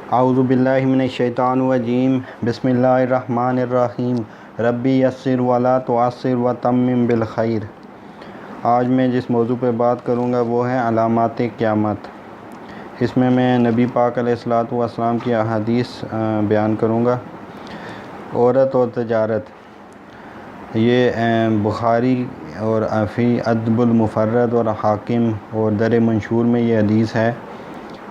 اعوذ باللہ من الشیطان الرجیم بسم اللہ الرحمن الرحیم ربی یسر ولا تعسر وتمم بالخیر۔ آج میں جس موضوع پہ بات کروں گا وہ ہے علامات قیامت۔ اس میں نبی پاک علیہ الصلوۃ والسلام کی احادیث بیان کروں گا۔ عورت اور تجارت، یہ بخاری اور فی ادب المفرد اور حاکم اور در منشور میں یہ حدیث ہے۔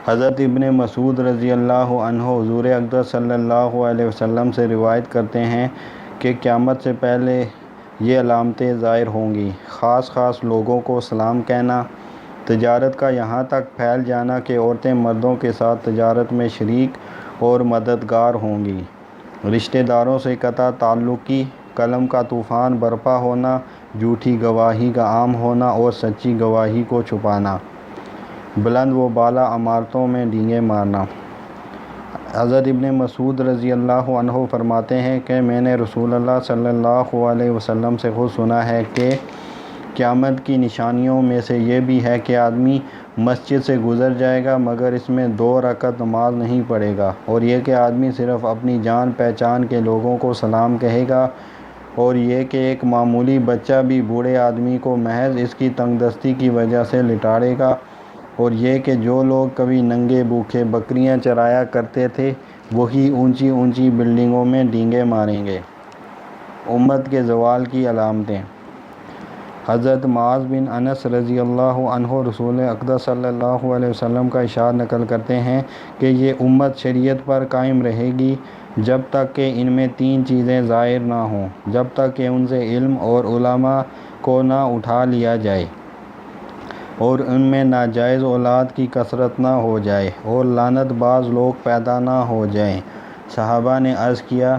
حضرت ابن مسعود رضی اللہ عنہ حضور اقدس صلی اللہ علیہ وسلم سے روایت کرتے ہیں کہ قیامت سے پہلے یہ علامتیں ظاہر ہوں گی۔ خاص لوگوں کو سلام کہنا، تجارت کا یہاں تک پھیل جانا کہ عورتیں مردوں کے ساتھ تجارت میں شریک اور مددگار ہوں گی، رشتہ داروں سے قطع تعلقی، قلم کا طوفان برپا ہونا، جھوٹی گواہی کا عام ہونا اور سچی گواہی کو چھپانا، بلند و بالا عمارتوں میں ڈینگیں مارنا۔ حضرت ابن مسعود رضی اللہ عنہ فرماتے ہیں کہ میں نے رسول اللہ صلی اللہ علیہ وسلم سے خود سنا ہے کہ قیامت کی نشانیوں میں سے یہ بھی ہے کہ آدمی مسجد سے گزر جائے گا مگر اس میں 2 رکعت نماز نہیں پڑھے گا، اور یہ کہ آدمی صرف اپنی جان پہچان کے لوگوں کو سلام کہے گا، اور یہ کہ ایک معمولی بچہ بھی بوڑھے آدمی کو محض اس کی تنگ دستی کی وجہ سے لٹاڑے گا، اور یہ کہ جو لوگ کبھی ننگے بھوکے بکریاں چرایا کرتے تھے وہی اونچی بلڈنگوں میں ڈینگیں ماریں گے۔ امت کے زوال کی علامتیں۔ حضرت معاذ بن انس رضی اللہ عنہ رسول اقدس صلی اللہ علیہ وسلم کا ارشاد نقل کرتے ہیں کہ یہ امت شریعت پر قائم رہے گی جب تک کہ ان میں 3 چیزیں ظاہر نہ ہوں، جب تک کہ ان سے علم اور علماء کو نہ اٹھا لیا جائے، اور ان میں ناجائز اولاد کی کثرت نہ ہو جائے، اور لعنت باز لوگ پیدا نہ ہو جائیں۔ صحابہ نے عرض کیا،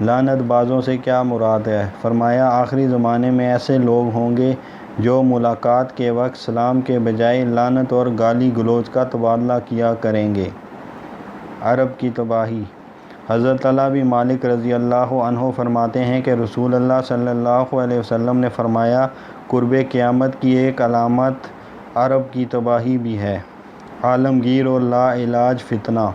لعنت بازوں سے کیا مراد ہے؟ فرمایا، آخری زمانے میں ایسے لوگ ہوں گے جو ملاقات کے وقت سلام کے بجائے لعنت اور گالی گلوچ کا تبادلہ کیا کریں گے۔ عرب کی تباہی۔ حضرت طلحہ بن مالک رضی اللہ عنہ فرماتے ہیں کہ رسول اللہ صلی اللہ علیہ وسلم نے فرمایا، قرب قیامت کی ایک علامت عرب کی تباہی بھی ہے، عالمگیر اور لا علاج فتنہ۔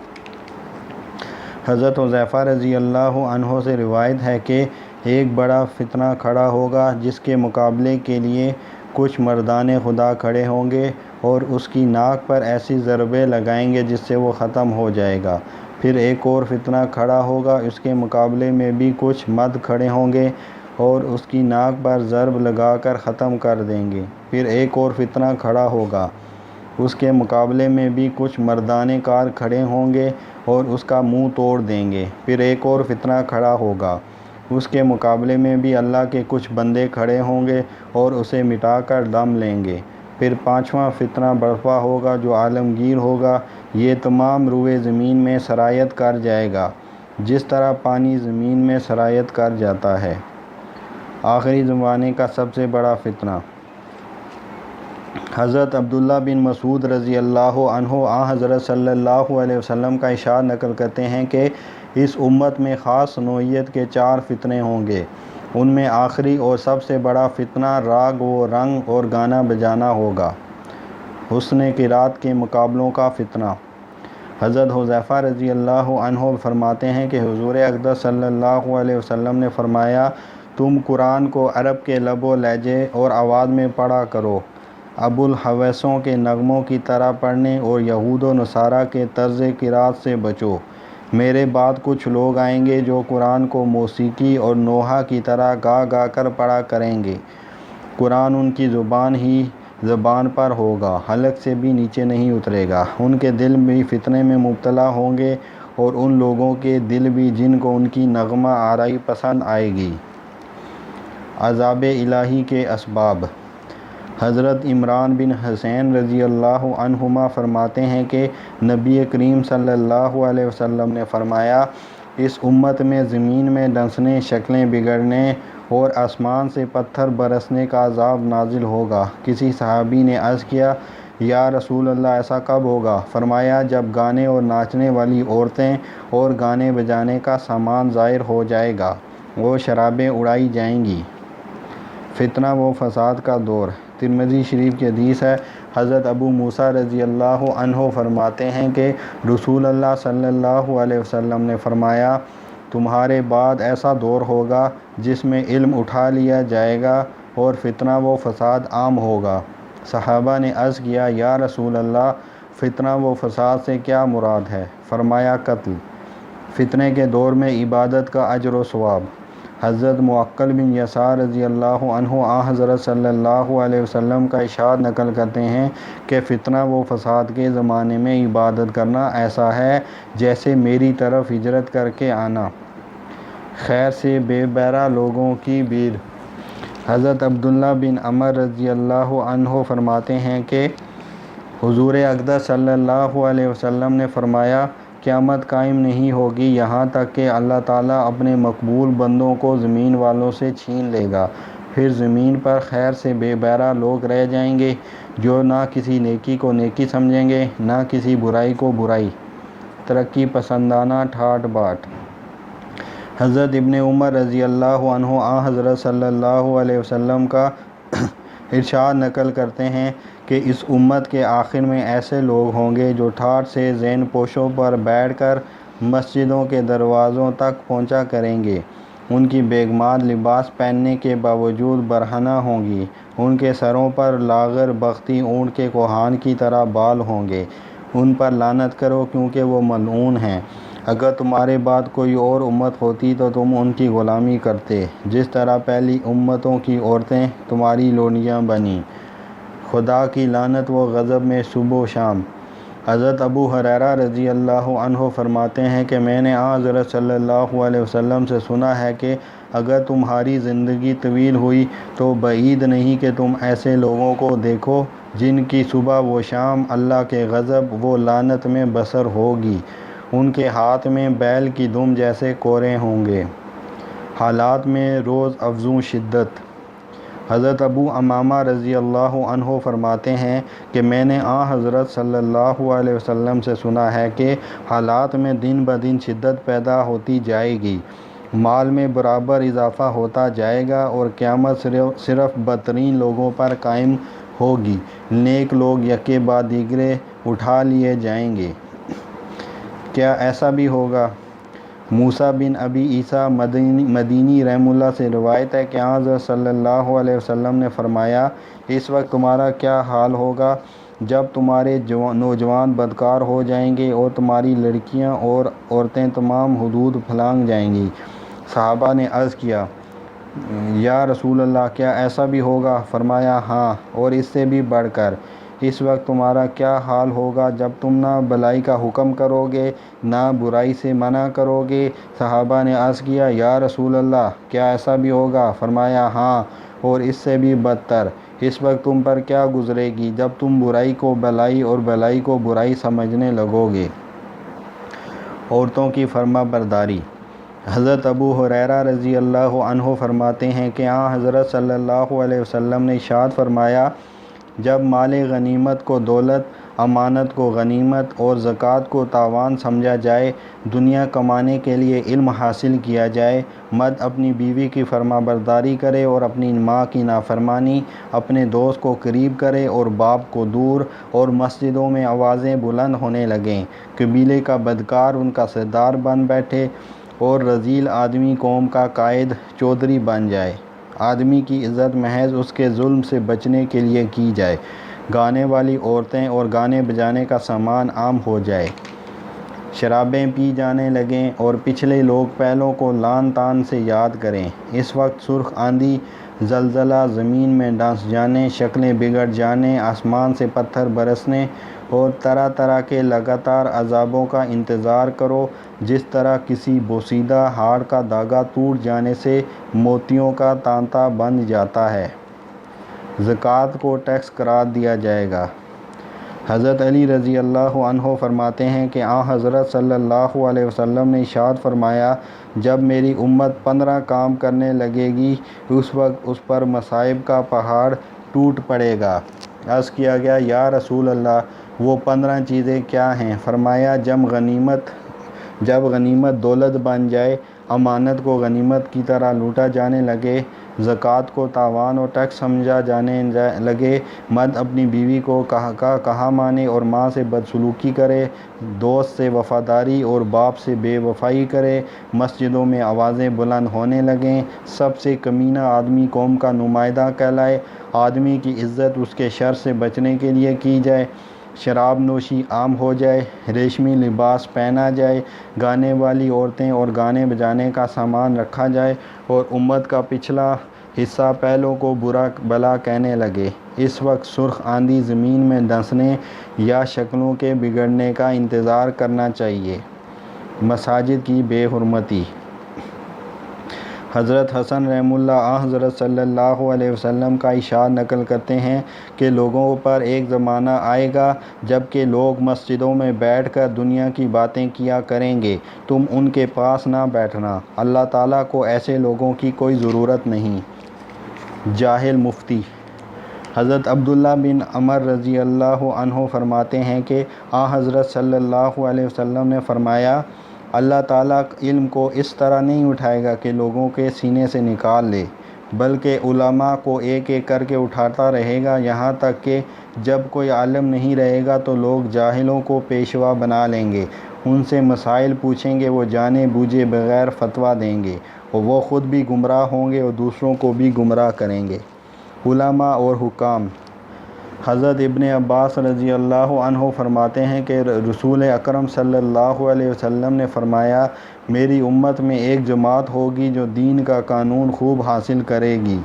حضرت حذیفہ رضی اللہ عنہ سے روایت ہے کہ ایک بڑا فتنہ کھڑا ہوگا جس کے مقابلے کے لیے کچھ مردان خدا کھڑے ہوں گے اور اس کی ناک پر ایسی ضربیں لگائیں گے جس سے وہ ختم ہو جائے گا۔ پھر ایک اور فتنہ کھڑا ہوگا، اس کے مقابلے میں بھی کچھ مرد کھڑے ہوں گے اور اس کی ناک پر ضرب لگا کر ختم کر دیں گے۔ پھر ایک اور فتنہ کھڑا ہوگا، اس کے مقابلے میں بھی کچھ مردان کار کھڑے ہوں گے اور اس کا منہ توڑ دیں گے۔ پھر ایک اور فتنہ کھڑا ہوگا، اس کے مقابلے میں بھی اللہ کے کچھ بندے کھڑے ہوں گے اور اسے مٹا کر دم لیں گے۔ پھر 5واں فتنہ برپا ہوگا جو عالمگیر ہوگا، یہ تمام روئے زمین میں سرایت کر جائے گا جس طرح پانی زمین میں سرایت کر جاتا ہے۔ آخری زمانے کا سب سے بڑا فتنہ۔ حضرت عبداللہ بن مسعود رضی اللہ عنہ حضرت صلی اللہ علیہ وسلم کا ارشاد نقل کرتے ہیں کہ اس امت میں خاص نوعیت کے 4 فتنے ہوں گے۔ ان میں آخری اور سب سے بڑا فتنہ راگ و رنگ اور گانا بجانا ہوگا، حسن قرات کے مقابلوں کا فتنہ۔ حضرت حذیفہ رضی اللہ عنہ فرماتے ہیں کہ حضور اقدس صلی اللہ علیہ وسلم نے فرمایا، تم قرآن کو عرب کے لب و لہجے اور آواز میں پڑھا کرو، ابو الحویثوں کے نغموں کی طرح پڑھنے اور یہود و نصارہ کے طرز قرات سے بچو۔ میرے بعد کچھ لوگ آئیں گے جو قرآن کو موسیقی اور نوحہ کی طرح گا کر پڑھا کریں گے، قرآن ان کی زبان پر ہوگا، حلق سے بھی نیچے نہیں اترے گا۔ ان کے دل بھی فتنے میں مبتلا ہوں گے اور ان لوگوں کے دل بھی جن کو ان کی نغمہ آرائی پسند آئے گی۔ عذاب الہی کے اسباب۔ حضرت عمران بن حسین رضی اللہ عنہما فرماتے ہیں کہ نبی کریم صلی اللہ علیہ وسلم نے فرمایا، اس امت میں زمین میں ڈنسنے، شکلیں بگڑنے اور آسمان سے پتھر برسنے کا عذاب نازل ہوگا۔ کسی صحابی نے عرض کیا، یا رسول اللہ ایسا کب ہوگا؟ فرمایا، جب گانے اور ناچنے والی عورتیں اور گانے بجانے کا سامان ظاہر ہو جائے گا، وہ شرابیں اڑائی جائیں گی۔ فتنہ و فساد کا دور۔ ترمذی شریف کی حدیث ہے، حضرت ابو موسیٰ رضی اللہ عنہ فرماتے ہیں کہ رسول اللہ صلی اللہ علیہ وسلم نے فرمایا، تمہارے بعد ایسا دور ہوگا جس میں علم اٹھا لیا جائے گا اور فتنہ و فساد عام ہوگا۔ صحابہ نے عرض کیا، یا رسول اللہ، فتنہ و فساد سے کیا مراد ہے؟ فرمایا، قتل۔ فتنے کے دور میں عبادت کا اجر و ثواب۔ حضرت معقل بن یسار رضی اللہ عنہ حضرت صلی اللہ علیہ وسلم کا ارشاد نقل کرتے ہیں کہ فتنہ و فساد کے زمانے میں عبادت کرنا ایسا ہے جیسے میری طرف ہجرت کر کے آنا، خیر سے بے بہرا لوگوں کی بھیڑ۔ حضرت عبداللہ بن عمر رضی اللہ عنہ فرماتے ہیں کہ حضور اقدس صلی اللہ علیہ وسلم نے فرمایا، قیامت قائم نہیں ہوگی یہاں تک کہ اللہ تعالیٰ اپنے مقبول بندوں کو زمین والوں سے چھین لے گا، پھر زمین پر خیر سے بے بہرا لوگ رہ جائیں گے جو نہ کسی نیکی کو نیکی سمجھیں گے نہ کسی برائی کو برائی، ترقی پسندانہ ٹھاٹ باٹ۔ حضرت ابن عمر رضی اللہ عنہ حضرت صلی اللہ علیہ وسلم کا ارشاد نقل کرتے ہیں کہ اس امت کے آخر میں ایسے لوگ ہوں گے جو ٹھاٹ سے زین پوشوں پر بیٹھ کر مسجدوں کے دروازوں تک پہنچا کریں گے۔ ان کی بیگمات لباس پہننے کے باوجود برہنہ ہوں گی، ان کے سروں پر لاغر بختی اونٹ کے کوہان کی طرح بال ہوں گے۔ ان پر لعنت کرو کیونکہ وہ ملعون ہیں۔ اگر تمہارے بعد کوئی اور امت ہوتی تو تم ان کی غلامی کرتے، جس طرح پہلی امتوں کی عورتیں تمہاری لونڈیاں بنیں۔ خدا کی لعنت و غضب میں صبح و شام۔ حضرت ابو ہریرہ رضی اللہ عنہ فرماتے ہیں کہ میں نے حضرت صلی اللہ علیہ وسلم سے سنا ہے کہ اگر تمہاری زندگی طویل ہوئی تو بعید نہیں کہ تم ایسے لوگوں کو دیکھو جن کی صبح و شام اللہ کے غضب و لعنت میں بسر ہوگی، ان کے ہاتھ میں بیل کی دم جیسے کورے ہوں گے، حالات میں روز افزوں شدت۔ حضرت ابو امامہ رضی اللہ عنہ فرماتے ہیں کہ میں نے حضرت صلی اللہ علیہ وسلم سے سنا ہے کہ حالات میں دن بدن شدت پیدا ہوتی جائے گی، مال میں برابر اضافہ ہوتا جائے گا اور قیامت صرف بدترین لوگوں پر قائم ہوگی، نیک لوگ یکے بعد دیگرے اٹھا لیے جائیں گے۔ کیا ایسا بھی ہوگا؟ موسیٰ بن ابی عیسیٰ مدینی رحمہ اللہ سے روایت ہے کہ حضرت صلی اللہ علیہ وسلم نے فرمایا، اس وقت تمہارا کیا حال ہوگا جب تمہارے نوجوان بدکار ہو جائیں گے اور تمہاری لڑکیاں اور عورتیں تمام حدود پھلانگ جائیں گی۔ صحابہ نے عرض کیا، یا رسول اللہ، کیا ایسا بھی ہوگا؟ فرمایا، ہاں، اور اس سے بھی بڑھ کر۔ اس وقت تمہارا کیا حال ہوگا جب تم نہ بھلائی کا حکم کرو گے نہ برائی سے منع کرو گے؟ صحابہ نے عرض کیا، یا رسول اللہ، کیا ایسا بھی ہوگا؟ فرمایا، ہاں، اور اس سے بھی بدتر۔ اس وقت تم پر کیا گزرے گی جب تم برائی کو بھلائی اور بھلائی کو برائی سمجھنے لگو گے؟ عورتوں کی فرما برداری۔ حضرت ابو ہریرہ رضی اللہ عنہ فرماتے ہیں کہ حضرت صلی اللہ علیہ وسلم نے ارشاد فرمایا، جب مال غنیمت کو دولت، امانت کو غنیمت اور زکوٰۃ کو تاوان سمجھا جائے، دنیا کمانے کے لیے علم حاصل کیا جائے، مرد اپنی بیوی کی فرما برداری کرے اور اپنی ماں کی نافرمانی، اپنے دوست کو قریب کرے اور باپ کو دور، اور مسجدوں میں آوازیں بلند ہونے لگیں، قبیلے کا بدکار ان کا سردار بن بیٹھے اور رذیل آدمی قوم کا قائد چودھری بن جائے، آدمی کی عزت محض اس کے ظلم سے بچنے کے لیے کی جائے، گانے والی عورتیں اور گانے بجانے کا سامان عام ہو جائے، شرابیں پی جانے لگیں اور پچھلے لوگ پہلوں کو لعن طعن سے یاد کریں۔ اس وقت سرخ آندھی، زلزلہ، زمین میں ڈھس جانے، شکلیں بگڑ جانے، آسمان سے پتھر برسنے اور طرح طرح کے لگاتار عذابوں کا انتظار کرو، جس طرح کسی بوسیدہ ہاڑ کا دھاگا ٹوٹ جانے سے موتیوں کا تانتا بن جاتا ہے۔ زکوٰۃ کو ٹیکس قرار دیا جائے گا۔ حضرت علی رضی اللہ عنہ فرماتے ہیں کہ حضرت صلی اللہ علیہ وسلم نے ارشاد فرمایا، جب میری امت 15 کام کرنے لگے گی، اس وقت اس پر مصائب کا پہاڑ ٹوٹ پڑے گا۔ عرض کیا گیا، یا رسول اللہ، وہ 15 چیزیں کیا ہیں؟ فرمایا، جب غنیمت دولت بن جائے، امانت کو غنیمت کی طرح لوٹا جانے لگے، زکوٰۃ کو تاوان اور ٹیکس سمجھا جانے لگے، مرد اپنی بیوی کو کہا مانے اور ماں سے بدسلوکی کرے، دوست سے وفاداری اور باپ سے بے وفائی کرے، مسجدوں میں آوازیں بلند ہونے لگیں، سب سے کمینہ آدمی قوم کا نمائندہ کہلائے، آدمی کی عزت اس کے شر سے بچنے کے لیے کی جائے، شراب نوشی عام ہو جائے، ریشمی لباس پہنا جائے، گانے والی عورتیں اور گانے بجانے کا سامان رکھا جائے، اور امت کا پچھلا حصہ پہلوں کو برا بھلا کہنے لگے۔ اس وقت سرخ آندھی زمین میں دھنسنے یا شکلوں کے بگڑنے کا انتظار کرنا چاہیے۔ مساجد کی بے حرمتی۔ حضرت حسن رحمہ اللہ حضرت صلی اللہ علیہ وسلم کا ارشاد نقل کرتے ہیں کہ لوگوں پر ایک زمانہ آئے گا جب کہ لوگ مسجدوں میں بیٹھ کر دنیا کی باتیں کیا کریں گے، تم ان کے پاس نہ بیٹھنا، اللہ تعالیٰ کو ایسے لوگوں کی کوئی ضرورت نہیں۔ جاہل مفتی۔ حضرت عبداللہ بن عمر رضی اللہ عنہ فرماتے ہیں کہ حضرت صلی اللہ علیہ وسلم نے فرمایا، اللہ تعالیٰ علم کو اس طرح نہیں اٹھائے گا کہ لوگوں کے سینے سے نکال لے، بلکہ علماء کو ایک ایک کر کے اٹھاتا رہے گا، یہاں تک کہ جب کوئی عالم نہیں رہے گا تو لوگ جاہلوں کو پیشوا بنا لیں گے، ان سے مسائل پوچھیں گے، وہ جانے بوجھے بغیر فتویٰ دیں گے، اور وہ خود بھی گمراہ ہوں گے اور دوسروں کو بھی گمراہ کریں گے۔ علماء اور حکام۔ حضرت ابن عباس رضی اللہ عنہ فرماتے ہیں کہ رسول اکرم صلی اللہ علیہ وسلم نے فرمایا، میری امت میں ایک جماعت ہوگی جو دین کا قانون خوب حاصل کرے گی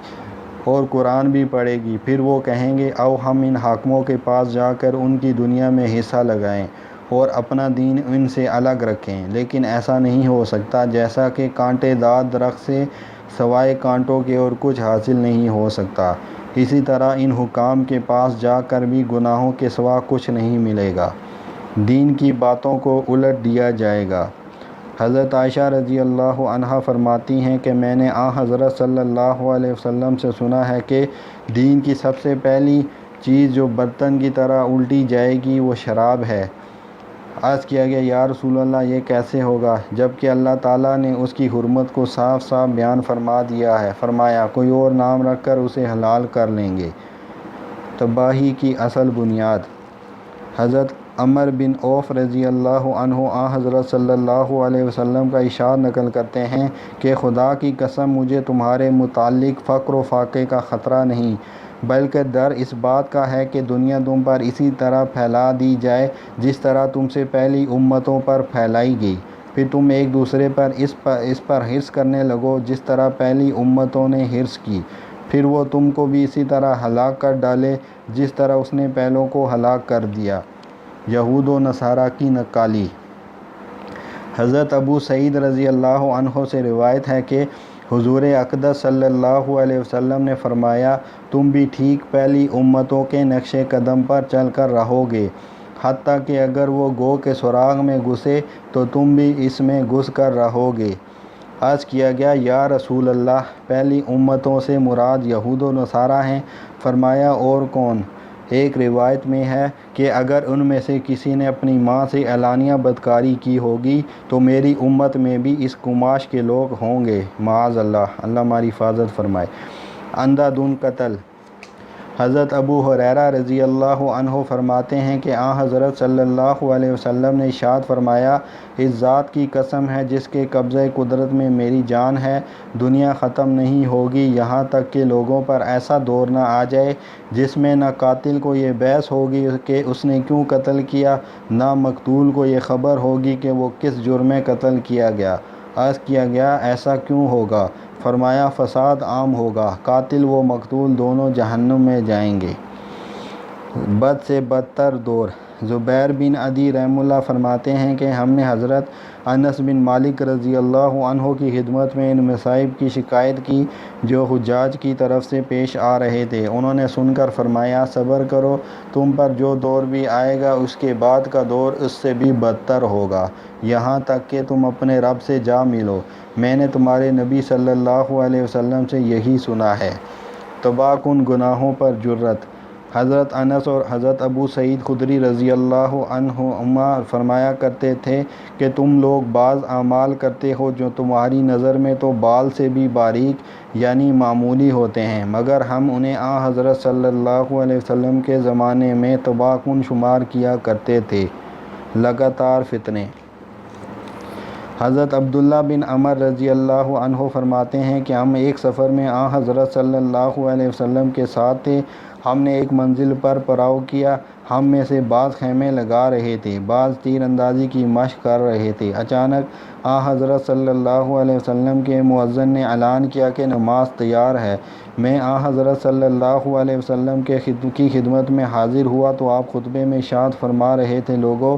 اور قرآن بھی پڑھے گی، پھر وہ کہیں گے آؤ ہم ان حاکموں کے پاس جا کر ان کی دنیا میں حصہ لگائیں اور اپنا دین ان سے الگ رکھیں، لیکن ایسا نہیں ہو سکتا، جیسا کہ کانٹے دار درخت سے سوائے کانٹوں کے اور کچھ حاصل نہیں ہو سکتا، اسی طرح ان حکام کے پاس جا کر بھی گناہوں کے سوا کچھ نہیں ملے گا، دین کی باتوں کو الٹ دیا جائے گا۔ حضرت عائشہ رضی اللہ عنہا فرماتی ہیں کہ میں نے حضرت صلی اللہ علیہ وسلم سے سنا ہے کہ دین کی سب سے پہلی چیز جو برتن کی طرح الٹی جائے گی وہ شراب ہے۔ عرض کیا گیا یا رسول اللہ یہ کیسے ہوگا، جبکہ اللہ تعالیٰ نے اس کی حرمت کو صاف صاف بیان فرما دیا ہے، فرمایا کوئی اور نام رکھ کر اسے حلال کر لیں گے۔ تباہی کی اصل بنیاد۔ حضرت عمر بن عوف رضی اللہ عنہ حضرت صلی اللہ علیہ وسلم کا ارشاد نقل کرتے ہیں کہ خدا کی قسم مجھے تمہارے متعلق فقر و فاقے کا خطرہ نہیں، بلکہ ڈر اس بات کا ہے کہ دنیا تم پر اسی طرح پھیلا دی جائے جس طرح تم سے پہلی امتوں پر پھیلائی گئی، پھر تم ایک دوسرے پر اس پر حرص کرنے لگو جس طرح پہلی امتوں نے حرص کی، پھر وہ تم کو بھی اسی طرح ہلاک کر ڈالے جس طرح اس نے پہلوں کو ہلاک کر دیا۔ یہود و نصارہ کی نکالی۔ حضرت ابو سعید رضی اللہ عنہ سے روایت ہے کہ حضور اقدس صلی اللہ علیہ وسلم نے فرمایا، تم بھی ٹھیک پہلی امتوں کے نقش قدم پر چل کر رہو گے، حتیٰ کہ اگر وہ گو کے سراغ میں گھسے تو تم بھی اس میں گھس کر رہو گے۔ عرض کیا گیا یا رسول اللہ، پہلی امتوں سے مراد یہود و نصارہ ہیں؟ فرمایا اور کون؟ ایک روایت میں ہے کہ اگر ان میں سے کسی نے اپنی ماں سے اعلانیہ بدکاری کی ہوگی تو میری امت میں بھی اس کماش کے لوگ ہوں گے، معاذ اللہ، اللہ ہماری حفاظت فرمائے۔ اندھا دھند قتل۔ حضرت ابو ہریرہ رضی اللہ عنہ فرماتے ہیں کہ حضرت صلی اللہ علیہ وسلم نے ارشاد فرمایا، اس ذات کی قسم ہے جس کے قبضہ قدرت میں میری جان ہے، دنیا ختم نہیں ہوگی یہاں تک کہ لوگوں پر ایسا دور نہ آ جائے جس میں نہ قاتل کو یہ بحث ہوگی کہ اس نے کیوں قتل کیا، نہ مقتول کو یہ خبر ہوگی کہ وہ کس جرم میں قتل کیا گیا۔ عرض کیا گیا ایسا کیوں ہوگا؟ فرمایا فساد عام ہوگا، قاتل و مقتول دونوں جہنم میں جائیں گے۔ بد سے بدتر دور۔ زبیر بن عدی رحمہ اللہ فرماتے ہیں کہ ہم نے حضرت انس بن مالک رضی اللہ عنہ کی خدمت میں ان مصائب کی شکایت کی جو حجاج کی طرف سے پیش آ رہے تھے، انہوں نے سن کر فرمایا صبر کرو، تم پر جو دور بھی آئے گا اس کے بعد کا دور اس سے بھی بدتر ہوگا، یہاں تک کہ تم اپنے رب سے جا ملو، میں نے تمہارے نبی صلی اللہ علیہ وسلم سے یہی سنا ہے۔ تباہ کن گناہوں پر جرت۔ حضرت انس اور حضرت ابو سعید خدری رضی اللہ عنہما فرمایا کرتے تھے کہ تم لوگ بعض اعمال کرتے ہو جو تمہاری نظر میں تو بال سے بھی باریک یعنی معمولی ہوتے ہیں، مگر ہم انہیں حضرت صلی اللہ علیہ وسلم کے زمانے میں تباہ کن شمار کیا کرتے تھے۔ لگاتار فتنے۔ حضرت عبداللہ بن عمر رضی اللہ عنہ فرماتے ہیں کہ ہم ایک سفر میں حضرت صلی اللہ علیہ وسلم کے ساتھ تھے۔ ہم نے ایک منزل پر پڑاؤ کیا۔ ہم میں سے بعض خیمے لگا رہے تھے، بعض تیر اندازی کی مشق کر رہے تھے۔ اچانک حضرت صلی اللہ علیہ وسلم کے مؤذن نے اعلان کیا کہ نماز تیار ہے۔ میں حضرت صلی اللہ علیہ وسلم کی خدمت میں حاضر ہوا تو آپ خطبے میں ارشاد فرما رہے تھے، لوگو،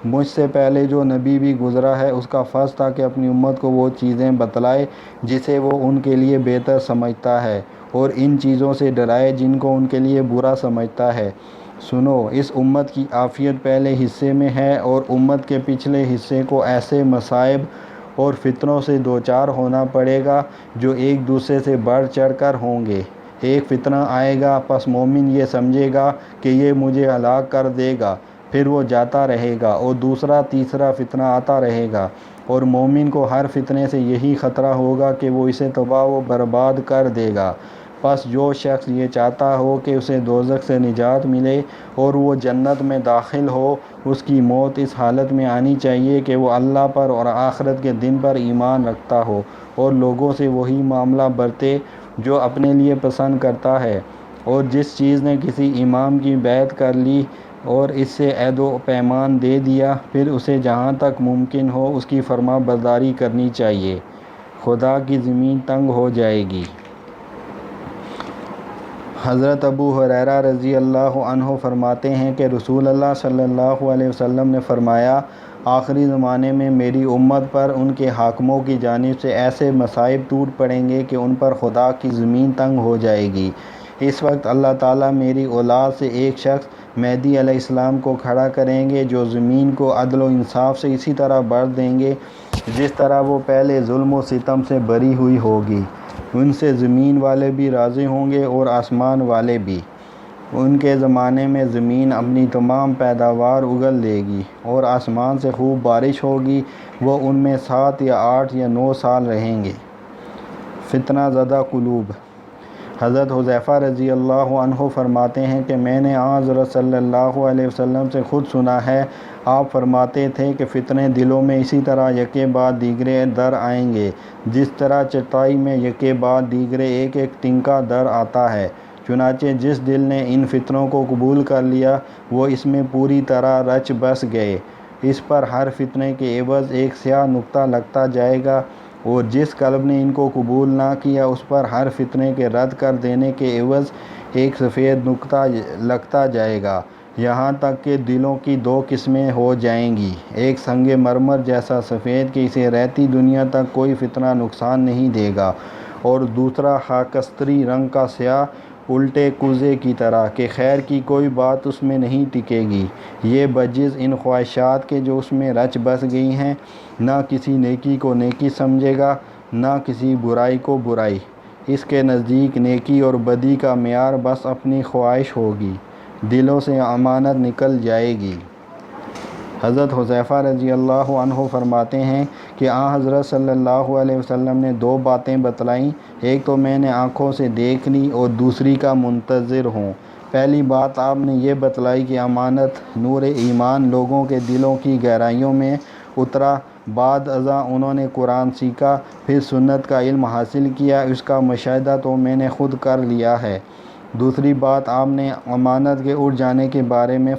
مجھ سے پہلے جو نبی بھی گزرا ہے اس کا فرض تھا کہ اپنی امت کو وہ چیزیں بتلائے جسے وہ ان کے لیے بہتر سمجھتا ہے، اور ان چیزوں سے ڈرائے جن کو ان کے لیے برا سمجھتا ہے۔ سنو، اس امت کی عافیت پہلے حصے میں ہے، اور امت کے پچھلے حصے کو ایسے مصائب اور فتنوں سے دوچار ہونا پڑے گا جو ایک دوسرے سے بڑھ چڑھ کر ہوں گے۔ ایک فتنہ آئے گا، پس مومن یہ سمجھے گا کہ یہ مجھے ہلاک کر دے گا، پھر وہ جاتا رہے گا، اور دوسرا تیسرا فتنہ آتا رہے گا، اور مومن کو ہر فتنے سے یہی خطرہ ہوگا کہ وہ اسے تباہ و برباد کر دے گا۔ پس جو شخص یہ چاہتا ہو کہ اسے دوزخ سے نجات ملے اور وہ جنت میں داخل ہو، اس کی موت اس حالت میں آنی چاہیے کہ وہ اللہ پر اور آخرت کے دن پر ایمان رکھتا ہو، اور لوگوں سے وہی معاملہ برتے جو اپنے لیے پسند کرتا ہے، اور جس چیز نے کسی امام کی بیعت کر لی اور اس سے عہد و پیمان دے دیا، پھر اسے جہاں تک ممکن ہو اس کی فرما برداری کرنی چاہیے۔ خدا کی زمین تنگ ہو جائے گی۔ حضرت ابو ہریرہ رضی اللہ عنہ فرماتے ہیں کہ رسول اللہ صلی اللہ علیہ وسلم نے فرمایا، آخری زمانے میں میری امت پر ان کے حاکموں کی جانب سے ایسے مصائب ٹوٹ پڑیں گے کہ ان پر خدا کی زمین تنگ ہو جائے گی۔ اس وقت اللہ تعالیٰ میری اولاد سے ایک شخص مہدی علیہ السلام کو کھڑا کریں گے جو زمین کو عدل و انصاف سے اسی طرح بھر دیں گے جس طرح وہ پہلے ظلم و ستم سے بری ہوئی ہوگی۔ ان سے زمین والے بھی راضی ہوں گے اور آسمان والے بھی۔ ان کے زمانے میں زمین اپنی تمام پیداوار اگل دے گی اور آسمان سے خوب بارش ہوگی۔ وہ ان میں 7 یا 8 یا 9 سال رہیں گے۔ فتنہ زدہ قلوب۔ حضرت حذیفہ رضی اللہ عنہ فرماتے ہیں کہ میں نے حضرت صلی اللہ علیہ وسلم سے خود سنا ہے، آپ فرماتے تھے کہ فتنے دلوں میں اسی طرح یکے بعد دیگرے در آئیں گے جس طرح چٹائی میں یکے بعد دیگرے ایک ایک تنکا در آتا ہے۔ چنانچہ جس دل نے ان فتنوں کو قبول کر لیا وہ اس میں پوری طرح رچ بس گئے۔ اس پر ہر فتنے کے عوض ایک سیاہ نقطہ لگتا جائے گا، اور جس قلب نے ان کو قبول نہ کیا اس پر ہر فتنے کے رد کر دینے کے عوض ایک سفید نقطہ لگتا جائے گا، یہاں تک کہ دلوں کی 2 قسمیں ہو جائیں گی، ایک سنگ مرمر جیسا سفید کہ اسے رہتی دنیا تک کوئی فتنہ نقصان نہیں دے گا، اور دوسرا خاکستری رنگ کا سیاہ الٹے کوزے کی طرح کہ خیر کی کوئی بات اس میں نہیں ٹکے گی، یہ بجز ان خواہشات کے جو اس میں رچ بس گئی ہیں۔ نہ کسی نیکی کو نیکی سمجھے گا، نہ کسی برائی کو برائی۔ اس کے نزدیک نیکی اور بدی کا معیار بس اپنی خواہش ہوگی، دلوں سے امانت نکل جائے گی۔ حضرت حذیفہ رضی اللہ عنہ فرماتے ہیں کہ حضرت صلی اللہ علیہ وسلم نے 2 باتیں بتلائیں، ایک تو میں نے آنکھوں سے دیکھ لی اور دوسری کا منتظر ہوں۔ پہلی بات آپ نے یہ بتلائی کہ امانت نور ایمان لوگوں کے دلوں کی گہرائیوں میں اترا، بعد ازاں انہوں نے قرآن سیکھا، پھر سنت کا علم حاصل کیا، اس کا مشاہدہ تو میں نے خود کر لیا ہے۔ دوسری بات آپ نے امانت کے اڑ جانے کے بارے میں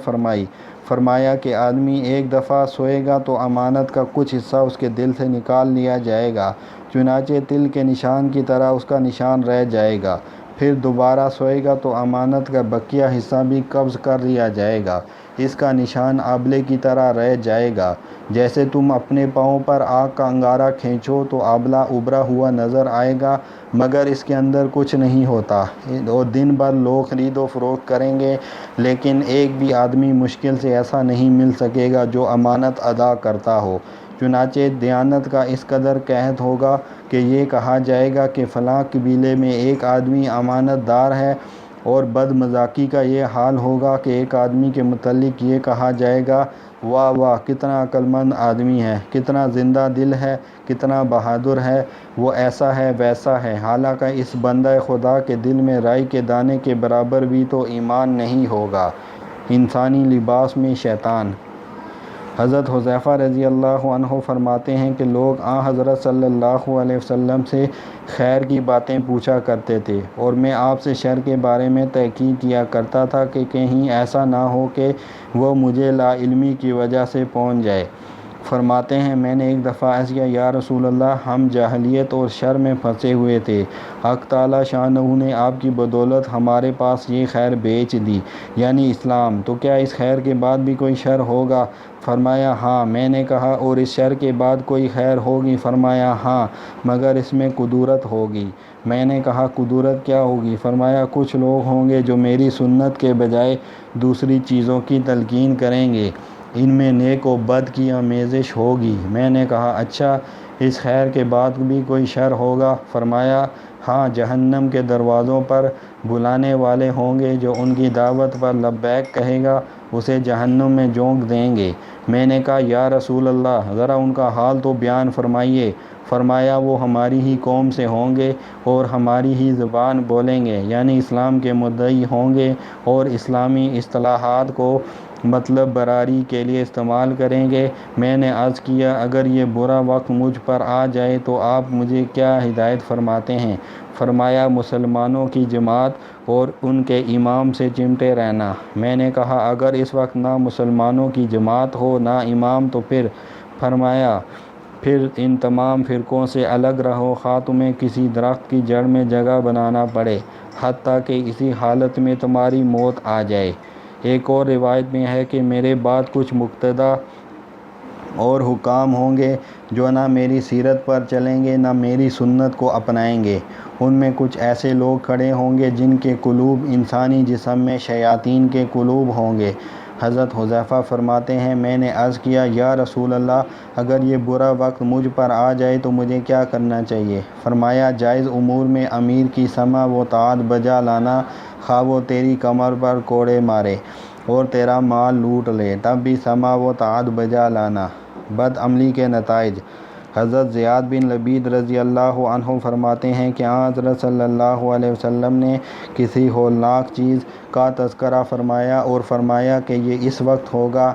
فرمایا کہ آدمی ایک دفعہ سوئے گا تو امانت کا کچھ حصہ اس کے دل سے نکال لیا جائے گا، چنانچہ تل کے نشان کی طرح اس کا نشان رہ جائے گا، پھر دوبارہ سوئے گا تو امانت کا بقیہ حصہ بھی قبض کر لیا جائے گا، اس کا نشان آبلے کی طرح رہ جائے گا۔ جیسے تم اپنے پاؤں پر آگ کا انگارہ کھینچو تو آبلہ ابھرا ہوا نظر آئے گا مگر اس کے اندر کچھ نہیں ہوتا، اور دن بھر لوگ خرید و فروخت کریں گے لیکن ایک بھی آدمی مشکل سے ایسا نہیں مل سکے گا جو امانت ادا کرتا ہو۔ چنانچہ دیانت کا اس قدر قحط ہوگا کہ یہ کہا جائے گا کہ فلاں قبیلے میں ایک آدمی امانت دار ہے، اور بد مزاقی کا یہ حال ہوگا کہ ایک آدمی کے متعلق یہ کہا جائے گا، واہ واہ کتنا عقل مند آدمی ہے، کتنا زندہ دل ہے، کتنا بہادر ہے، وہ ایسا ہے ویسا ہے، حالانکہ اس بندہ خدا کے دل میں رائی کے دانے کے برابر بھی تو ایمان نہیں ہوگا۔ انسانی لباس میں شیطان۔ حضرت حذیفہ رضی اللہ عنہ فرماتے ہیں کہ لوگ حضرت صلی اللہ علیہ وسلم سے خیر کی باتیں پوچھا کرتے تھے، اور میں آپ سے شر کے بارے میں تحقیق کیا کرتا تھا کہ کہیں ایسا نہ ہو کہ وہ مجھے لا علمی کی وجہ سے پہنچ جائے۔ فرماتے ہیں میں نے ایک دفعہ عرض کیا، یا رسول اللہ، ہم جاہلیت اور شر میں پھنسے ہوئے تھے، حق تعالی شانہ نے آپ کی بدولت ہمارے پاس یہ خیر بیچ دی، یعنی اسلام، تو کیا اس خیر کے بعد بھی کوئی شر ہوگا؟ فرمایا ہاں۔ میں نے کہا اور اس شر کے بعد کوئی خیر ہوگی؟ فرمایا ہاں، مگر اس میں کدورت ہوگی۔ میں نے کہا کدورت کیا ہوگی؟ فرمایا کچھ لوگ ہوں گے جو میری سنت کے بجائے دوسری چیزوں کی تلقین کریں گے، ان میں نیک و بد کی آمیزش ہوگی۔ میں نے کہا اچھا، اس خیر کے بعد بھی کوئی شر ہوگا؟ فرمایا ہاں، جہنم کے دروازوں پر بلانے والے ہوں گے، جو ان کی دعوت پر لبیک کہے گا اسے جہنم میں جھونک دیں گے۔ میں نے کہا یا رسول اللہ، ذرا ان کا حال تو بیان فرمائیے۔ فرمایا وہ ہماری ہی قوم سے ہوں گے اور ہماری ہی زبان بولیں گے، یعنی اسلام کے مدعی ہوں گے اور اسلامی اصطلاحات کو مطلب براری کے لیے استعمال کریں گے۔ میں نے عرض کیا اگر یہ برا وقت مجھ پر آ جائے تو آپ مجھے کیا ہدایت فرماتے ہیں؟ فرمایا مسلمانوں کی جماعت اور ان کے امام سے چمٹے رہنا۔ میں نے کہا اگر اس وقت نہ مسلمانوں کی جماعت ہو نہ امام تو پھر؟ فرمایا پھر ان تمام فرقوں سے الگ رہو، خواہ تمہیں کسی درخت کی جڑ میں جگہ بنانا پڑے، حتیٰ کہ اسی حالت میں تمہاری موت آ جائے۔ ایک اور روایت میں ہے کہ میرے بعد کچھ مقتدی اور حکام ہوں گے جو نہ میری سیرت پر چلیں گے نہ میری سنت کو اپنائیں گے۔ ان میں کچھ ایسے لوگ کھڑے ہوں گے جن کے قلوب انسانی جسم میں شیاطین کے قلوب ہوں گے۔ حضرت حذیفہ فرماتے ہیں میں نے عرض کیا یا رسول اللہ، اگر یہ برا وقت مجھ پر آ جائے تو مجھے کیا کرنا چاہیے؟ فرمایا جائز امور میں امیر کی سمع و طاعت بجا لانا، خواہ وہ تیری کمر پر کوڑے مارے اور تیرا مال لوٹ لے تب بھی سمع و طاعت بجا لانا۔ بد عملی کے نتائج۔ حضرت زیاد بن لبید رضی اللہ عنہ فرماتے ہیں کہ حضرت صلی اللہ علیہ وسلم نے کسی ہولناک چیز کا تذکرہ فرمایا اور فرمایا کہ یہ اس وقت ہوگا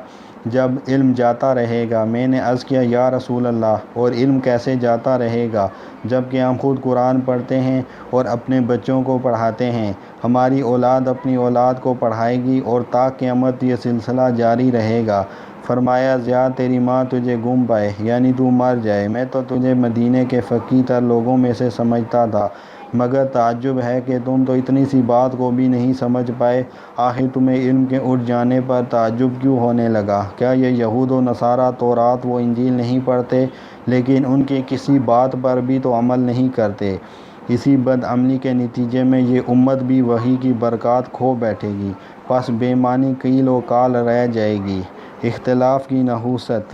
جب علم جاتا رہے گا۔ میں نے عرض کیا یا رسول اللہ، اور علم کیسے جاتا رہے گا جبکہ ہم خود قرآن پڑھتے ہیں اور اپنے بچوں کو پڑھاتے ہیں، ہماری اولاد اپنی اولاد کو پڑھائے گی اور تا قیامت یہ سلسلہ جاری رہے گا۔ فرمایا زیاد تیری ماں تجھے گم پائے، یعنی تو مر جائے، میں تو تجھے مدینے کے فقیہ تر لوگوں میں سے سمجھتا تھا، مگر تعجب ہے کہ تم تو اتنی سی بات کو بھی نہیں سمجھ پائے، آخر تمہیں علم کے اٹھ جانے پر تعجب کیوں ہونے لگا؟ کیا یہ یہود و نصارہ تورات و انجیل نہیں پڑھتے لیکن ان کی کسی بات پر بھی تو عمل نہیں کرتے؟ اسی بد عملی کے نتیجے میں یہ امت بھی وحی کی برکات کھو بیٹھے گی، پس بے معنی قیل و قال رہ جائے گی۔ اختلاف کی نحوست۔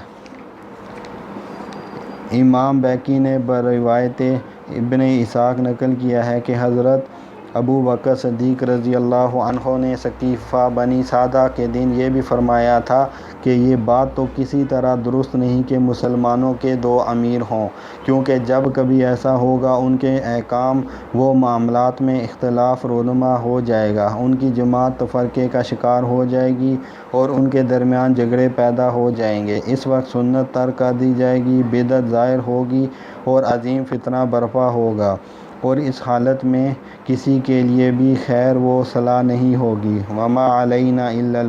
امام بیہقی نے بروایت ابن اسحاق نقل کیا ہے کہ حضرت ابو بکر صدیق رضی اللہ عنہ نے ثقیفہ بنی سعدہ کے دن یہ بھی فرمایا تھا کہ یہ بات تو کسی طرح درست نہیں کہ مسلمانوں کے دو امیر ہوں، کیونکہ جب کبھی ایسا ہوگا ان کے احکام و معاملات میں اختلاف رونما ہو جائے گا، ان کی جماعت تفرقے کا شکار ہو جائے گی اور ان کے درمیان جھگڑے پیدا ہو جائیں گے۔ اس وقت سنت ترک کر دی جائے گی، بدعت ظاہر ہوگی اور عظیم فتنہ برپا ہوگا، اور اس حالت میں کسی کے لیے بھی خیر و صلاح نہیں ہوگی۔ وما علینا الا